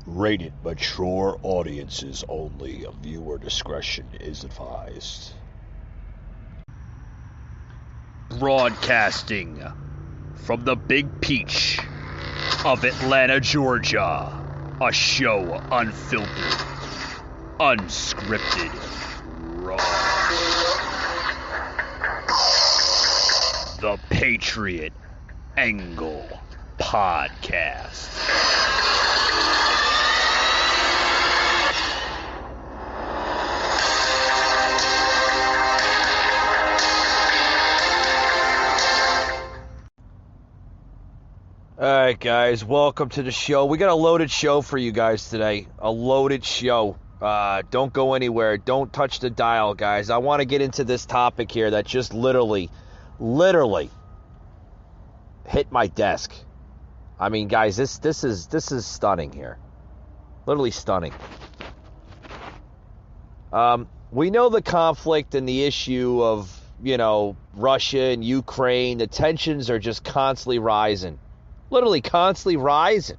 Rated mature audiences only. Viewer discretion is advised. Broadcasting from the Big Peach of Atlanta, Georgia. A show unfiltered, unscripted, raw. The Patriot Angle Podcast. Alright guys, welcome to the show. We got a loaded show for you guys today. A loaded show. Don't go anywhere. Don't touch the dial, guys. I want to get into this topic here that just literally hit my desk. I mean, guys, this is stunning here. Literally stunning. We know the conflict and the issue of, Russia and Ukraine. The tensions are just constantly rising. Literally constantly rising.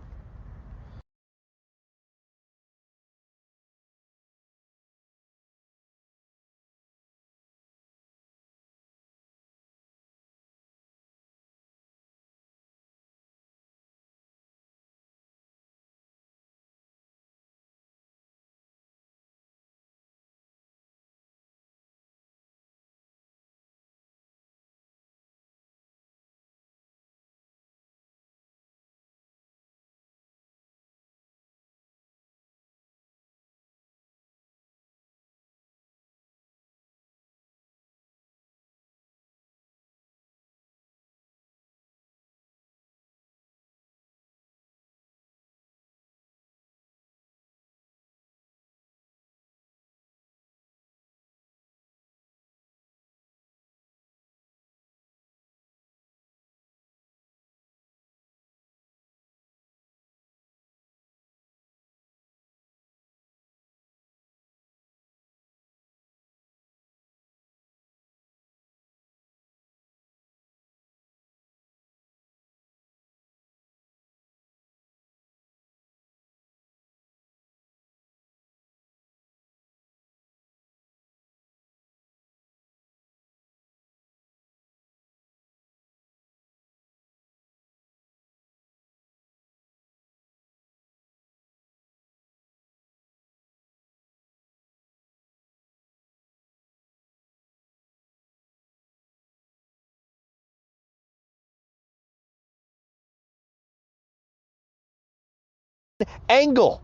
Angle.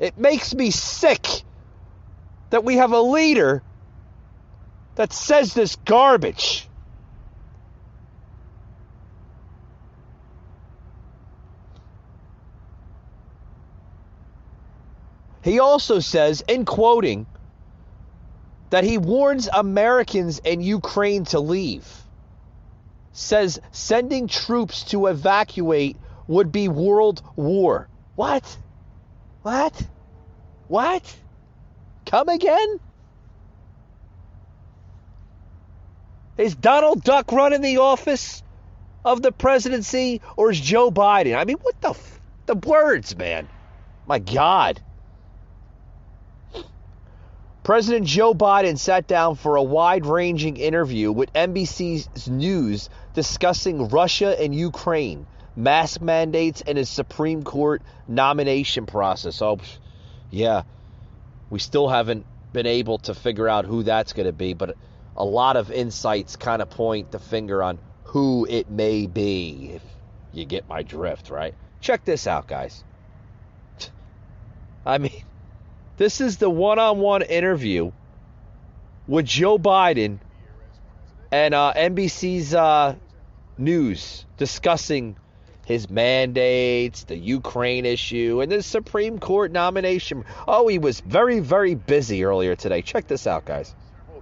It makes me sick that we have a leader that says this garbage. He also says, in quoting, that he warns Americans in Ukraine to leave. Says sending troops to evacuate would be world war. What? Come again? Is Donald Duck running the office of the presidency, or is Joe Biden? I mean, what the words, man? My God. President Joe Biden sat down for a wide-ranging interview with NBC News discussing Russia and Ukraine, mask mandates, and his Supreme Court nomination process. Oh, yeah, we still haven't been able to figure out who that's going to be, but a lot of insights kind of point the finger on who it may be, if you get my drift, right? Check this out, guys. I mean, this is the one-on-one interview with Joe Biden and NBC's News discussing his mandates, the Ukraine issue, and the Supreme Court nomination. Oh, he was very, very busy earlier today. Check this out, guys.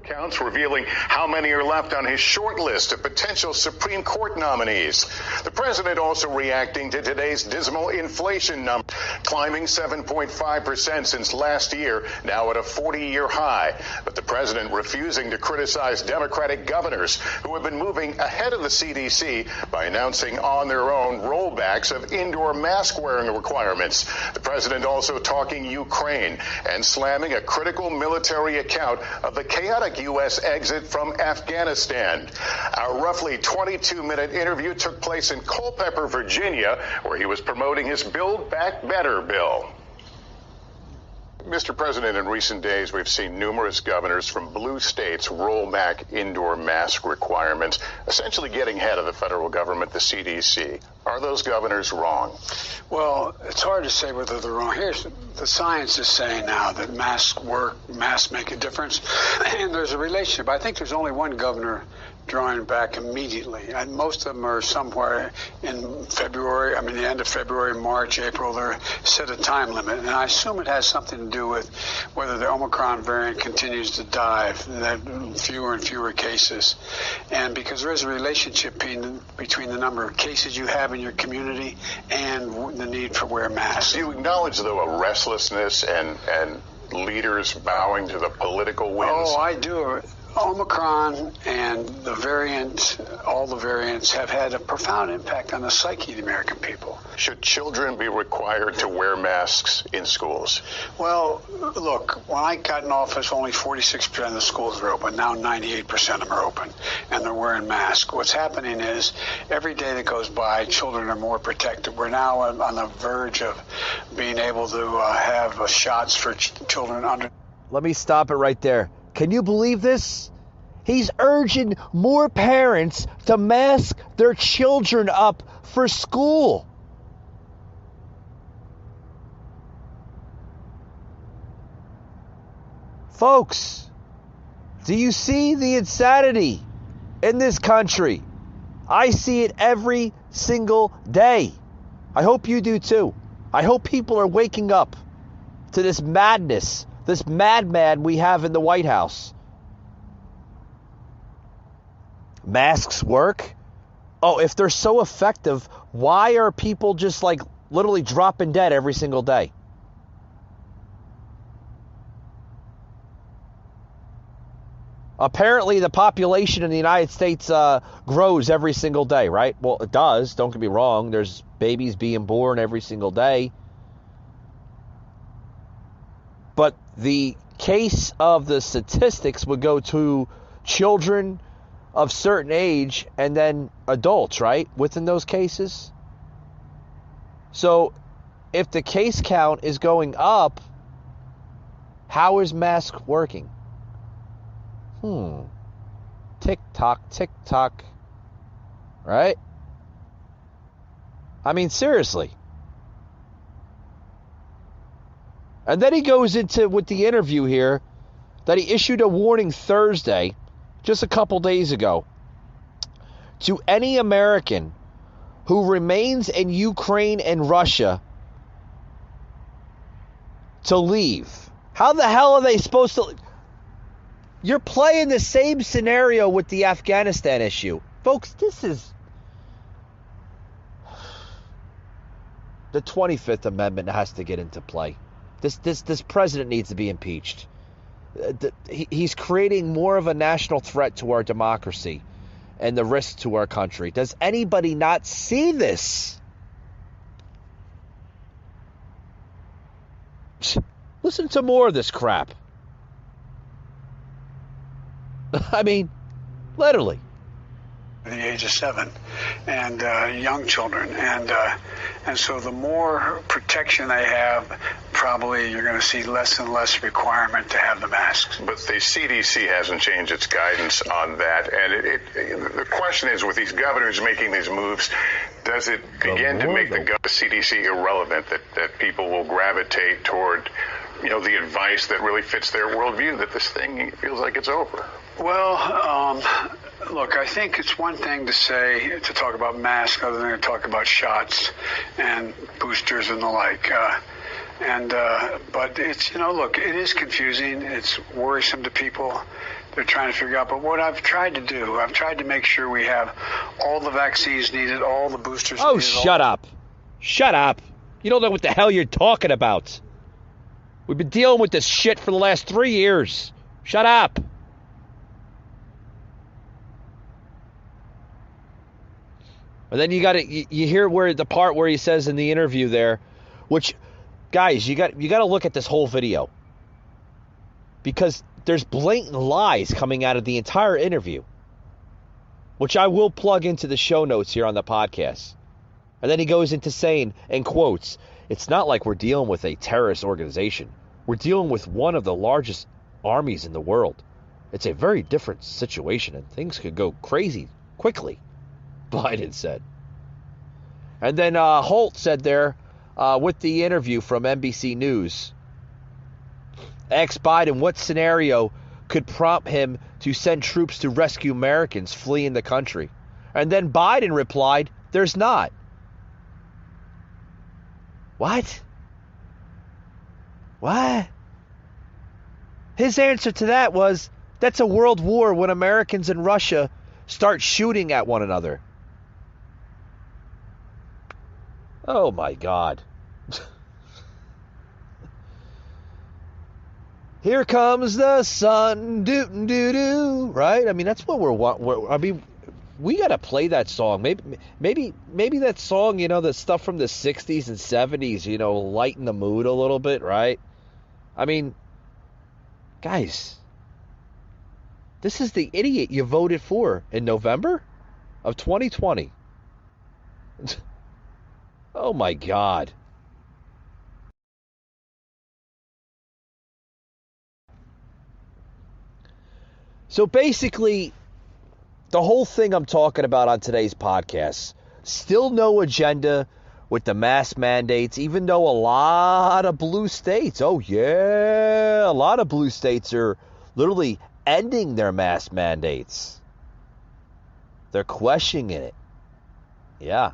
accounts revealing how many are left on his short list of potential Supreme Court nominees. The president also reacting to today's dismal inflation number, climbing 7.5% since last year, now at a 40-year high. But the president refusing to criticize Democratic governors who have been moving ahead of the CDC by announcing on their own rollbacks of indoor mask wearing requirements. The president also talking Ukraine and slamming a critical military account of the chaotic U.S. exit from Afghanistan. Our roughly 22-minute interview took place in Culpeper, Virginia, where he was promoting his Build Back Better bill. Mr. President, in recent days, we've seen numerous governors from blue states roll back indoor mask requirements, essentially getting ahead of the federal government, the CDC. Are those governors wrong? Well, it's hard to say whether they're wrong. Here's the science is saying now that masks work, masks make a difference, and there's a relationship. I think there's only one governor drawing back immediately. And most of them are somewhere in February, the end of February, March, April. They're set a time limit. And I assume it has something to do with whether the Omicron variant continues to dive, that fewer and fewer cases. And because there is a relationship between the number of cases you have in your community and the need for wear masks. Do you acknowledge, though, a restlessness and leaders bowing to the political winds? Oh, I do. Omicron and all the variants have had a profound impact on the psyche of the American people. Should children be required to wear masks in schools? Well, look, when I got in office, only 46% of the schools were open. Now 98% of them are open, and they're wearing masks. What's happening is every day that goes by, children are more protected. We're now on the verge of being able to have shots for children under. Let me stop it right there. Can you believe this? He's urging more parents to mask their children up for school. Folks, do you see the insanity in this country? I see it every single day. I hope you do too. I hope people are waking up to this madness, this madman we have in the White House. Masks work? Oh, if they're so effective, why are people just literally dropping dead every single day? Apparently, the population in the United States grows every single day, right? Well, it does. Don't get me wrong. There's babies being born every single day. But the case of the statistics would go to children of certain age and then adults, right? Within those cases. So if the case count is going up, how is mask working? Tick tock, right? I mean, seriously. And then he goes into, with the interview here, that he issued a warning Thursday, just a couple days ago, to any American who remains in Ukraine and Russia to leave. How the hell are they supposed to? You're playing the same scenario with the Afghanistan issue. Folks, this is the 25th Amendment has to get into play. This president needs to be impeached. He's creating more of a national threat to our democracy and the risk to our country. Does anybody not see this? Listen to more of this crap. I mean, literally. The age of 7 and young children, and so the more protection they have, probably you're going to see less and less requirement to have the masks. But the CDC hasn't changed its guidance on that, and the question is, with these governors making these moves, does it begin to make the CDC irrelevant, that people will gravitate toward the advice that really fits their worldview, that this thing feels like it's over? Well, look, I think it's one thing to talk about masks other than to talk about shots and boosters and the like. But it's, look, it is confusing. It's worrisome to people. they're trying to figure out. But what I've tried to do, I've tried to make sure we have all the vaccines needed, all the boosters needed. Oh, shut up. Shut up. You don't know what the hell you're talking about. We've been dealing with this shit for the last 3 years. Shut up. And then you hear where the part where he says in the interview there, which, guys, you got to look at this whole video, because there's blatant lies coming out of the entire interview, which I will plug into the show notes here on the podcast. And then he goes into saying, in quotes, "It's not like we're dealing with a terrorist organization. We're dealing with one of the largest armies in the world. It's a very different situation, and things could go crazy quickly," Biden said. And then Holt said there, with the interview from NBC News, asked Biden what scenario could prompt him to send troops to rescue Americans fleeing the country. And then Biden replied, "There's not." What? What? His answer to that was, that's a world war when Americans and Russia start shooting at one another. Oh my God. Here comes the sun, doo-doo-doo, right? I mean, that's what we got to play that song. Maybe that song, the stuff from the 60s and 70s, lighten the mood a little bit, right? I mean, guys, this is the idiot you voted for in November of 2020. Oh my God. So basically, the whole thing I'm talking about on today's podcast, still no agenda with the mask mandates, even though a lot of blue states, a lot of blue states are literally ending their mask mandates. They're questioning it. Yeah.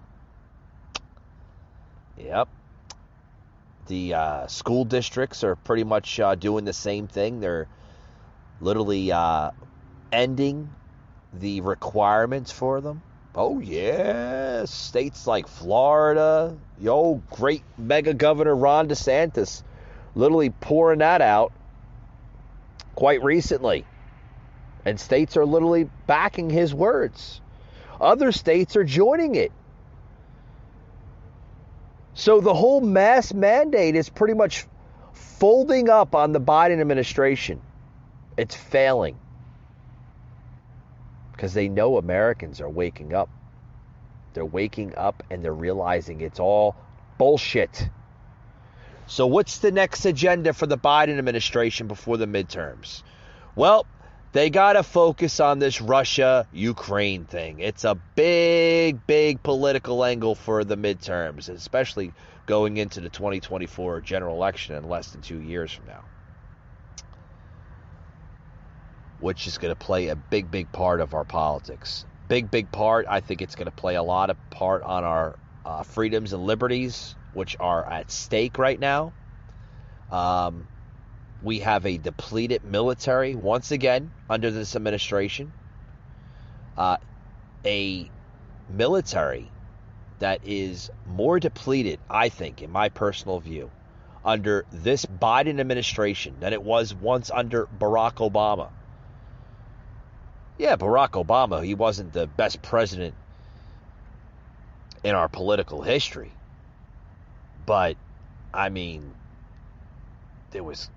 Yep. The school districts are pretty much doing the same thing. They're literally ending the requirements for them. Oh, yeah. States like Florida, great mega governor Ron DeSantis, literally pouring that out quite recently. And states are literally backing his words. Other states are joining it. So the whole mask mandate is pretty much folding up on the Biden administration. It's failing. Because they know Americans are waking up. They're waking up and they're realizing it's all bullshit. So what's the next agenda for the Biden administration before the midterms? Well, they got to focus on this Russia-Ukraine thing. It's a big, big political angle for the midterms, especially going into the 2024 general election in less than 2 years from now, which is going to play a big, big part of our politics. Big, big part. I think it's going to play a lot of part on our freedoms and liberties, which are at stake right now. We have a depleted military, once again, under this administration. A military that is more depleted, I think, in my personal view, under this Biden administration than it was once under Barack Obama. Yeah, Barack Obama, he wasn't the best president in our political history. But, I mean, there was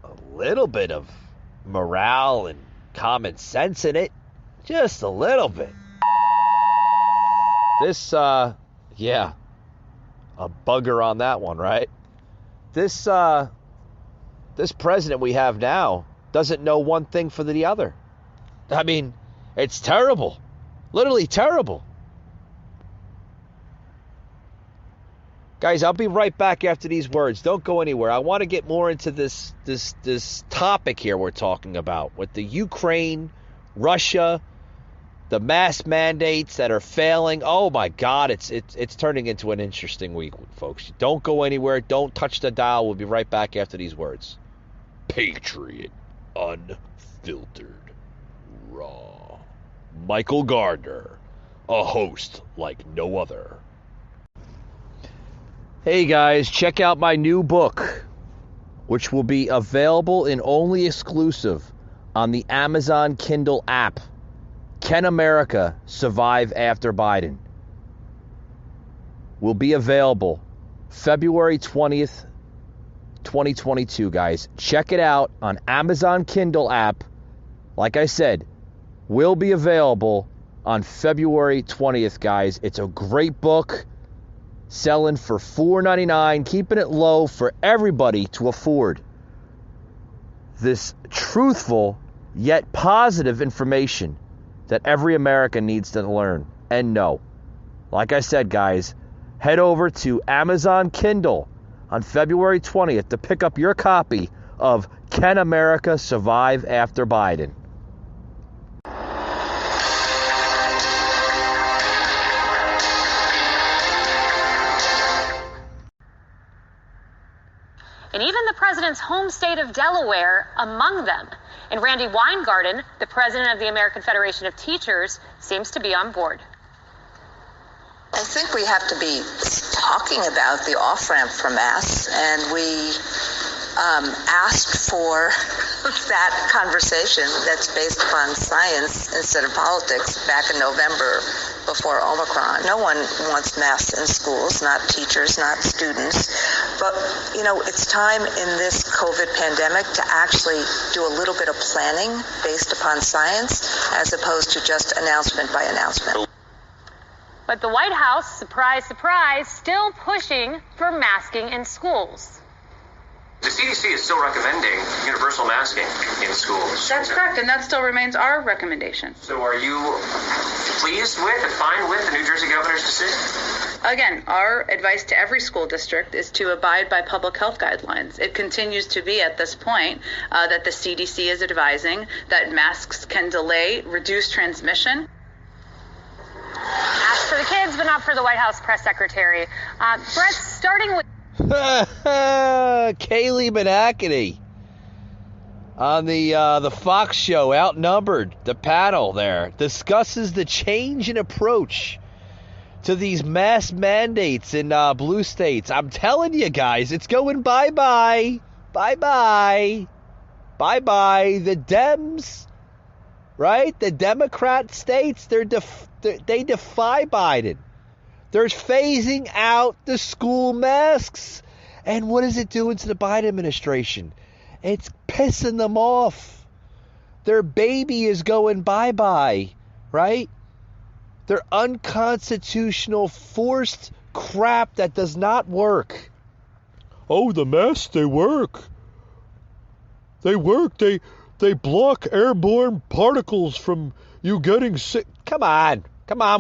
a little bit of morale and common sense in it. Just a little bit. This, a bugger on that one, right? This president we have now doesn't know one thing for the other. I mean, it's terrible. Literally terrible. Guys, I'll be right back after these words. Don't go anywhere. I want to get more into this topic here we're talking about with the Ukraine, Russia, the mask mandates that are failing. Oh my God, it's turning into an interesting week, folks. Don't go anywhere. Don't touch the dial. We'll be right back after these words. Patriot Unfiltered. Raw. Michael Gardner, a host like no other. Hey guys, check out my new book, which will be available and only exclusive on the Amazon Kindle app. Can America Survive After Biden? Will be available February 20th, 2022, guys. Check it out on Amazon Kindle app. Like I said, will be available on February 20th, guys. It's a great book, selling for $4.99, keeping it low for everybody to afford this truthful yet positive information that every American needs to learn and know. Like I said, guys, head over to Amazon Kindle on February 20th to pick up your copy of Can America Survive After Biden? And even the president's home state of Delaware among them. And Randy Weingarten, the president of the American Federation of Teachers, seems to be on board. I think we have to be talking about the off-ramp for masks, and we asked for that conversation that's based upon science instead of politics back in November before Omicron. No one wants masks in schools, not teachers, not students. But, you know, it's time in this COVID pandemic to actually do a little bit of planning based upon science as opposed to just announcement by announcement. But the White House, surprise, surprise, still pushing for masking in schools. The CDC is still recommending universal masking in schools. That's correct, and that still remains our recommendation. So are you pleased with and fine with the New Jersey governor's decision? Again, our advice to every school district is to abide by public health guidelines. It continues to be at this point that the CDC is advising that masks can delay, reduce transmission. Asked for the kids, but not for the White House press secretary. Brett, starting with Kayleigh McEnany on the Fox show, Outnumbered, the panel there, discusses the change in approach to these mask mandates in blue states. I'm telling you guys, it's going bye-bye. Bye-bye. Bye-bye. The Dems, right? The Democrat states, they defy Biden. They're phasing out the school masks. And what is it doing to the Biden administration? It's pissing them off. Their baby is going bye-bye, right? Their unconstitutional, forced crap that does not work. Oh, the masks, they work. They work. They block airborne particles from you getting sick. Come on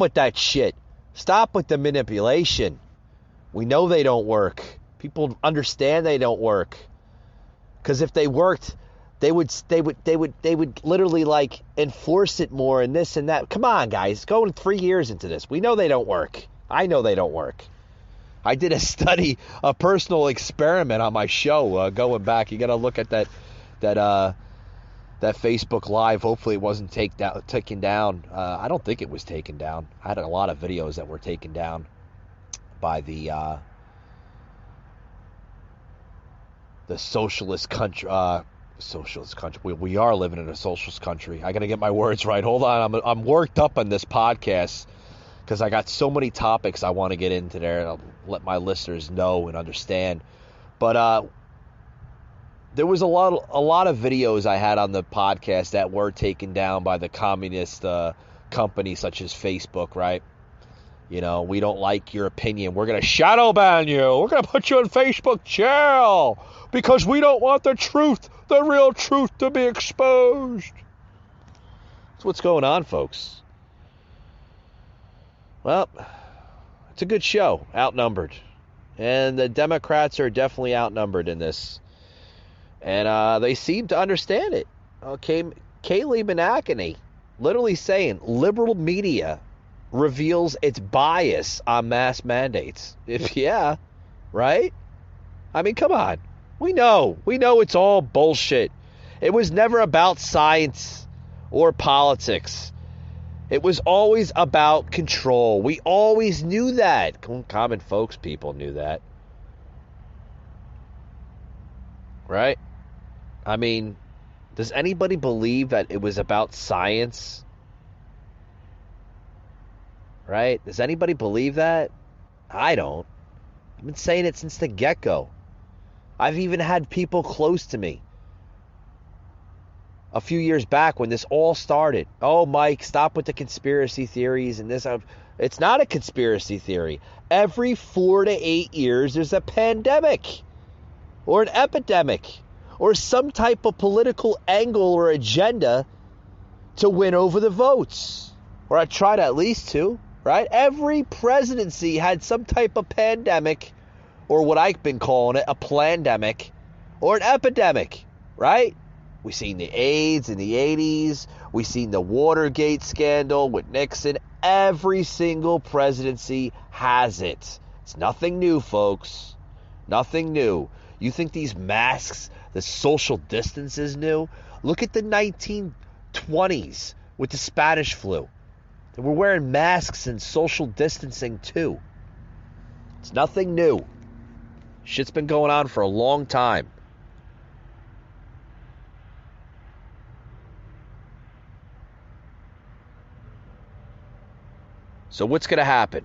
with that shit. Stop with the manipulation. We know they don't work. People understand they don't work. Because if they worked, they would literally like enforce it more and this and that. Come on, guys. Going 3 years into this. We know they don't work. I know they don't work. I did a study, a personal experiment on my show going back. You got to look at that Facebook Live. Hopefully it wasn't taken down. I don't think it was taken down. I had a lot of videos that were taken down by the socialist country. Socialist country. We are living in a socialist country. I got to get my words right. Hold on. I'm worked up on this podcast because I got so many topics I want to get into there, and I'll let my listeners know and understand. But there was a lot of videos I had on the podcast that were taken down by the communist companies such as Facebook, right? You know, we don't like your opinion. We're going to shadow ban you. We're going to put you in Facebook jail because we don't want the truth, the real truth, to be exposed. That's what's going on, folks. Well, it's a good show, Outnumbered. And the Democrats are definitely outnumbered in this. And they seem to understand it. Okay, Kayleigh McEnany literally saying liberal media reveals its bias on mask mandates. Yeah, right? I mean, come on. We know it's all bullshit. It was never about science or politics. It was always about control. We always knew that. Common folks people knew that. Right? I mean, does anybody believe that it was about science? Right? Does anybody believe that? I don't. I've been saying it since the get-go. I've even had people close to me a few years back when this all started. Oh, Mike, stop with the conspiracy theories and this. It's not a conspiracy theory. Every 4 to 8 years, there's a pandemic or an epidemic or some type of political angle or agenda to win over the votes. Or I tried at least to, right? Every presidency had some type of pandemic, or what I've been calling it, a plandemic, or an epidemic, right? We seen the AIDS in the 80s. We seen the Watergate scandal with Nixon. Every single presidency has it. It's nothing new, folks. Nothing new. You think these masks, the social distance is new? Look at the 1920s with the Spanish flu. They were wearing masks and social distancing too. It's nothing new. Shit's been going on for a long time. So what's going to happen?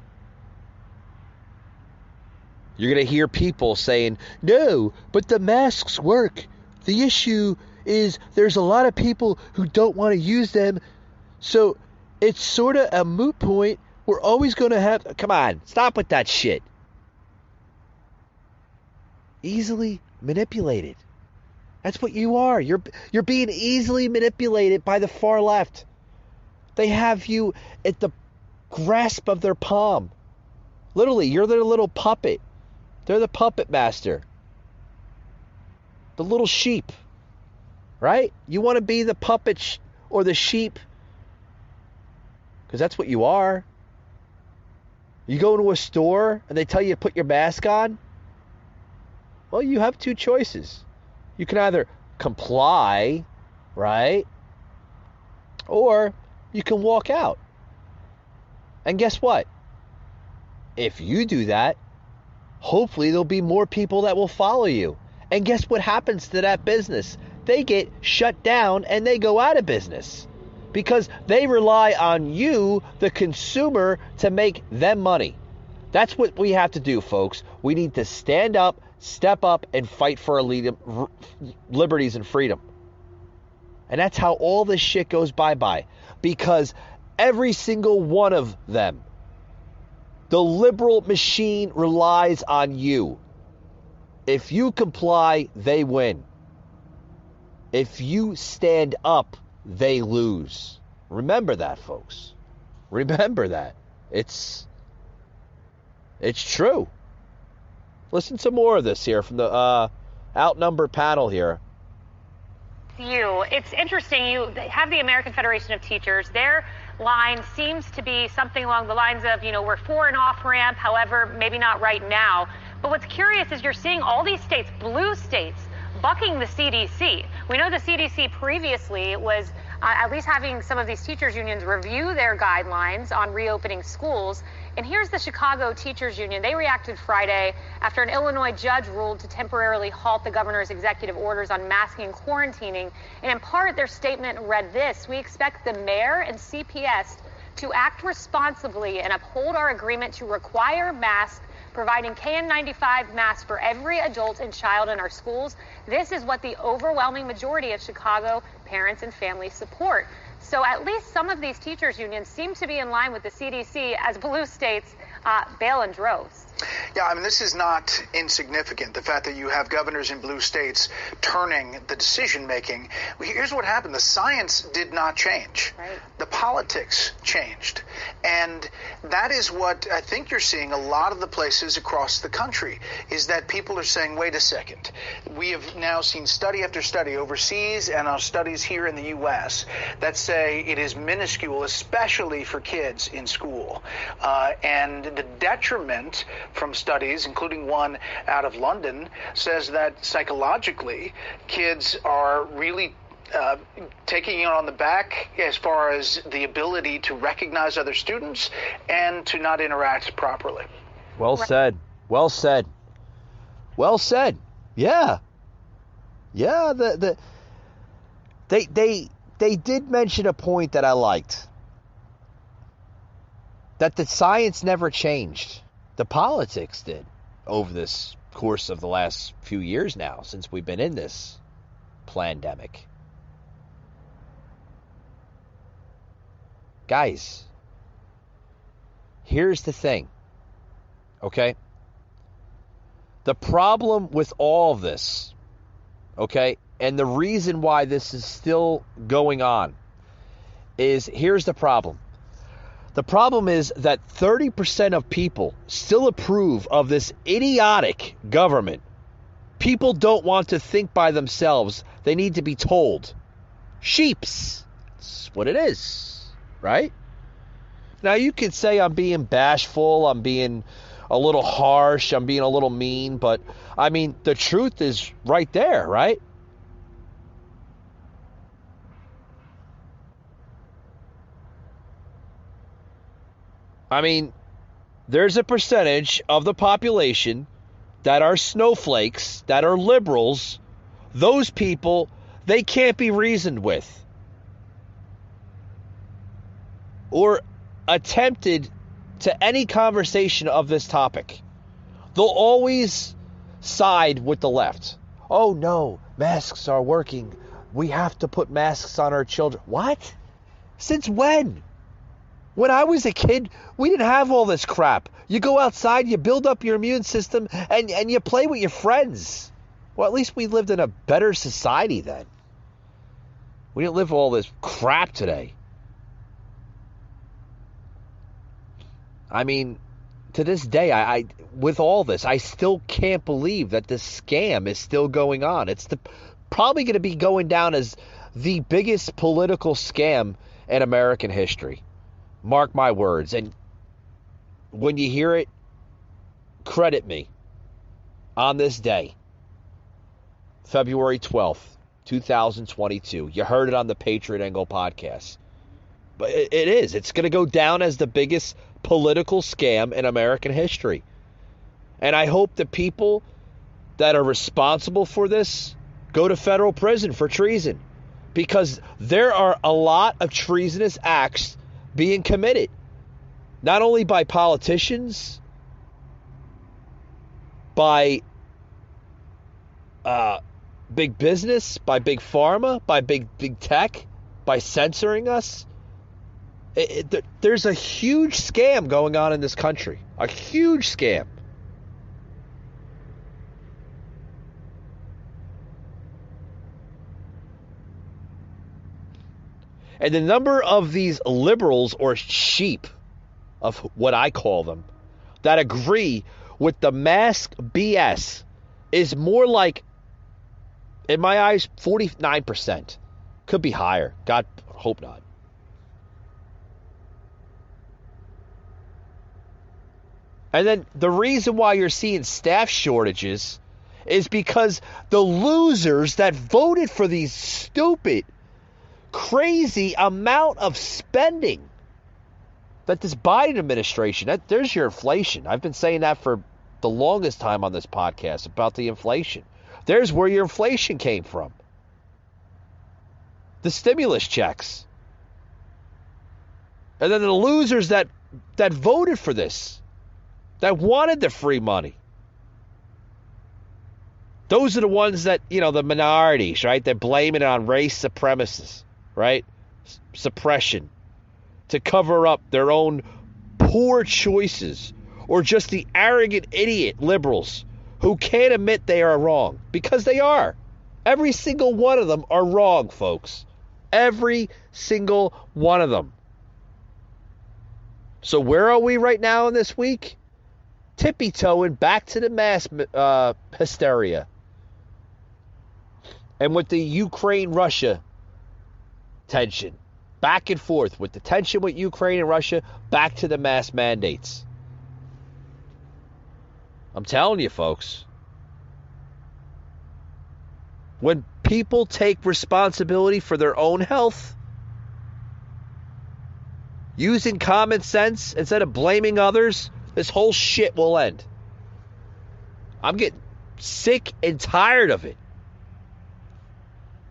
You're going to hear people saying, no, but the masks work. The issue is there's a lot of people who don't want to use them. So it's sort of a moot point. We're always going to have... Come on, stop with that shit. Easily manipulated. That's what you are. You're being easily manipulated by the far left. They have you at the grasp of their palm. Literally, you're their little puppet. They're the puppet master. The little sheep. Right? You want to be the puppet or the sheep? Because that's what you are. You go into a store and they tell you to put your mask on. Well, you have two choices. You can either comply, right? Or you can walk out. And guess what? If you do that, hopefully there'll be more people that will follow you. And guess what happens to that business? They get shut down and they go out of business. Because they rely on you, the consumer, to make them money. That's what we have to do, folks. We need to stand up, step up, and fight for our liberties and freedom. And that's how all this shit goes bye-bye. Because every single one of them, the liberal machine relies on you. If you comply, they win. If you stand up, they lose. Remember that, folks. Remember that. It's true. Listen to more of this here from the outnumbered panel here. It's interesting. You have the American Federation of Teachers. Their line seems to be something along the lines of, we're for an off-ramp, however, maybe not right now. But what's curious is you're seeing all these states, blue states, bucking the CDC. We know the CDC previously was at least having some of these teachers unions review their guidelines on reopening schools. And here's the Chicago Teachers Union. They reacted Friday after an Illinois judge ruled to temporarily halt the governor's executive orders on masking and quarantining. And in part, their statement read this: we expect the mayor and CPS to act responsibly and uphold our agreement to require masks, providing KN95 masks for every adult and child in our schools. This is what the overwhelming majority of Chicago parents and families support. So at least some of these teachers unions seem to be in line with the CDC as blue states bail in droves. Yeah, I mean, this is not insignificant. The fact that you have governors in blue states turning the decision-making. Here's what happened. The science did not change. Right. The politics changed. And that is what I think you're seeing a lot of the places across the country, is that people are saying, wait a second. We have now seen study after study overseas and our studies here in the U.S. that say it is minuscule, especially for kids in school. And the detriment from studies, including one out of London, says that psychologically kids are really taking it on the back as far as the ability to recognize other students and to not interact properly. Well said. Well said. Well said. Yeah. Yeah. They did mention a point that I liked. That the science never changed. The politics did over this course of the last few years now, since we've been in this pandemic. Guys, here's the thing, okay? The problem with all of this, okay, and the reason why this is still going on is, here's the problem. The problem is that 30% of people still approve of this idiotic government. People don't want to think by themselves. They need to be told. Sheeps. That's what it is, right? Now, you could say I'm being bashful, I'm being a little harsh, I'm being a little mean, but, I mean, the truth is right there, right? I mean, there's a percentage of the population that are snowflakes, that are liberals. Those people, they can't be reasoned with or attempted to any conversation of this topic. They'll always side with the left. Oh no, masks are working. We have to put masks on our children. What? Since when? When I was a kid, we didn't have all this crap. You go outside, you build up your immune system, and you play with your friends. Well, at least we lived in a better society then. We didn't live all this crap today. I mean, to this day, I with all this, I still can't believe that this scam is still going on. It's probably going to be going down as the biggest political scam in American history. Mark my words. And when you hear it, credit me. On this day, February 12th, 2022. You heard it on the Patriot Angle podcast. But it is. It's going to go down as the biggest political scam in American history. And I hope the people that are responsible for this go to federal prison for treason. Because there are a lot of treasonous acts being committed, not only by politicians, by big business, by big pharma, by big tech, by censoring us. There's a huge scam going on in this country, a huge scam. And the number of these liberals or sheep, of what I call them, that agree with the mask BS is more like, in my eyes, 49%. Could be higher. God, hope not. And then the reason why you're seeing staff shortages is because the losers that voted for these stupid, crazy amount of spending that this Biden administration, there's your inflation. I've been saying that for the longest time on this podcast about the inflation. There's where your inflation came from. The stimulus checks. And then the losers that voted for this, that wanted the free money. Those are the ones that, the minorities, right? They're blaming it on race supremacists. Right? Suppression. To cover up their own poor choices. Or just the arrogant idiot liberals who can't admit they are wrong. Because they are. Every single one of them are wrong, folks. Every single one of them. So where are we right now in this week? Tippy-toeing back to the mass hysteria. And with the Ukraine-Russia tension, back and forth with the tension with Ukraine and Russia, back to the mask mandates. I'm telling you, folks, when people take responsibility for their own health, using common sense instead of blaming others, this whole shit will end. I'm getting sick and tired of it.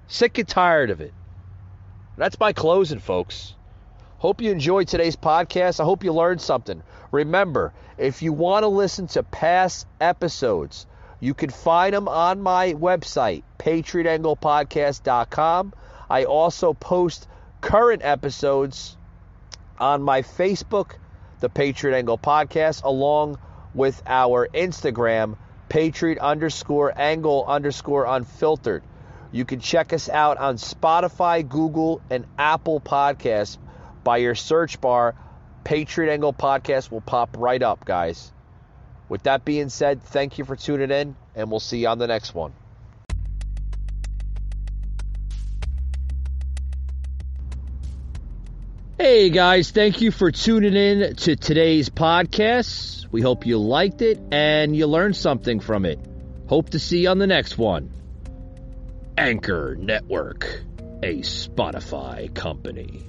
Sick and tired of it. That's my closing, folks. Hope you enjoyed today's podcast. I hope you learned something. Remember, if you want to listen to past episodes, you can find them on my website, patriotanglepodcast.com. I also post current episodes on my Facebook, the Patriot Angle Podcast, along with our Instagram, Patriot_Angle_Unfiltered. You can check us out on Spotify, Google, and Apple Podcasts. By your search bar, Patriot Angle Podcast will pop right up, guys. With that being said, thank you for tuning in, and we'll see you on the next one. Hey guys, thank you for tuning in to today's podcast. We hope you liked it and you learned something from it. Hope to see you on the next one. Anchor Network, a Spotify company.